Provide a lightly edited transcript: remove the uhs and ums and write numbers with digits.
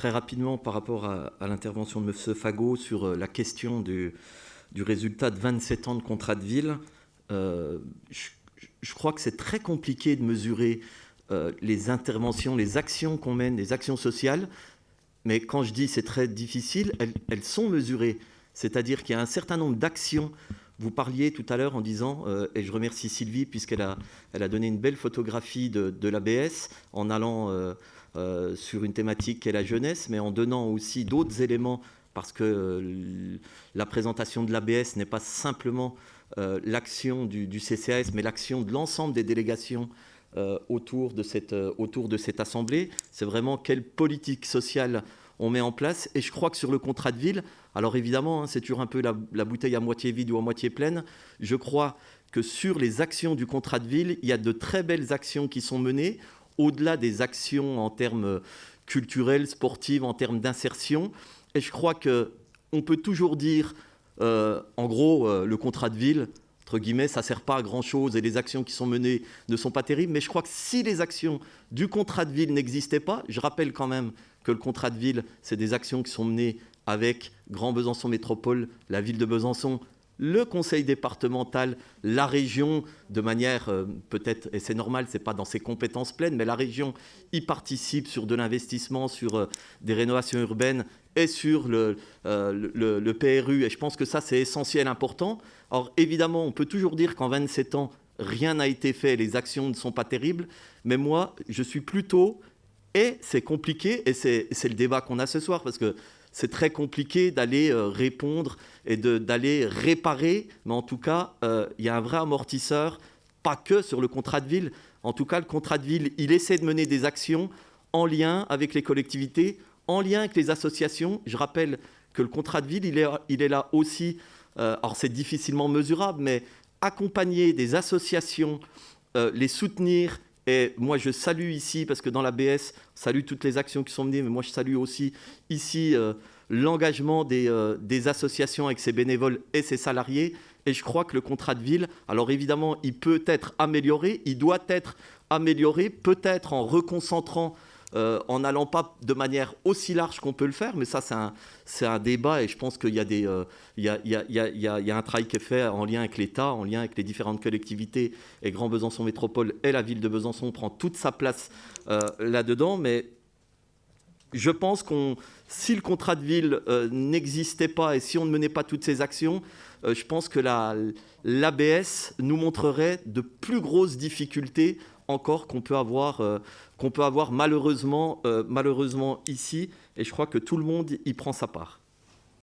très rapidement par rapport à l'intervention de M. Fagot sur la question du résultat de 27 ans de contrat de ville. Je crois que c'est très compliqué de mesurer les interventions, les actions qu'on mène, les actions sociales. Mais quand je dis c'est très difficile, elles sont mesurées. C'est-à-dire qu'il y a un certain nombre d'actions. Vous parliez tout à l'heure en disant, et je remercie Sylvie puisqu'elle a donné une belle photographie de l'ABS en allant sur une thématique qu'est la jeunesse, mais en donnant aussi d'autres éléments, parce que la présentation de l'ABS n'est pas simplement l'action du CCAS, mais l'action de l'ensemble des délégations autour de cette assemblée. C'est vraiment quelle politique sociale on met en place. Et je crois que sur le contrat de ville, alors évidemment, c'est toujours un peu la bouteille à moitié vide ou à moitié pleine. Je crois que sur les actions du contrat de ville, il y a de très belles actions qui sont menées, au-delà des actions en termes culturels, sportifs, en termes d'insertion. Et je crois qu'on peut toujours dire, en gros, le contrat de ville, entre guillemets, ça ne sert pas à grand-chose et les actions qui sont menées ne sont pas terribles. Mais je crois que si les actions du contrat de ville n'existaient pas, je rappelle quand même que le contrat de ville, c'est des actions qui sont menées avec Grand Besançon Métropole, la ville de Besançon, le conseil départemental, la région, de manière peut-être, et c'est normal, ce n'est pas dans ses compétences pleines, mais la région y participe sur de l'investissement, sur des rénovations urbaines et sur le PRU. Et je pense que ça, c'est essentiel, important. Or, évidemment, on peut toujours dire qu'en 27 ans, rien n'a été fait, les actions ne sont pas terribles. Mais moi, je suis plutôt... Et c'est compliqué, et c'est le débat qu'on a ce soir, parce que c'est très compliqué d'aller répondre et d'aller réparer, mais en tout cas, il y a un vrai amortisseur, pas que sur le contrat de ville. En tout cas, le contrat de ville, il essaie de mener des actions en lien avec les collectivités, en lien avec les associations. Je rappelle que le contrat de ville, il est là aussi, alors c'est difficilement mesurable, mais accompagner des associations, les soutenir. Et moi, je salue ici, parce que dans l'ABS, on salue toutes les actions qui sont menées, mais moi, je salue aussi ici l'engagement des associations avec ses bénévoles et ses salariés. Et je crois que le contrat de ville, alors évidemment, il peut être amélioré, il doit être amélioré, peut-être en reconcentrant, en n'allant pas de manière aussi large qu'on peut le faire, mais ça, c'est un débat, et je pense qu'il y a un travail qui est fait en lien avec l'État, en lien avec les différentes collectivités, et Grand Besançon Métropole et la ville de Besançon prend toute sa place là-dedans. Mais je pense si le contrat de ville n'existait pas et si on ne menait pas toutes ces actions, je pense que l'ABS nous montrerait de plus grosses difficultés encore qu'on peut avoir malheureusement ici. Et je crois que tout le monde y prend sa part.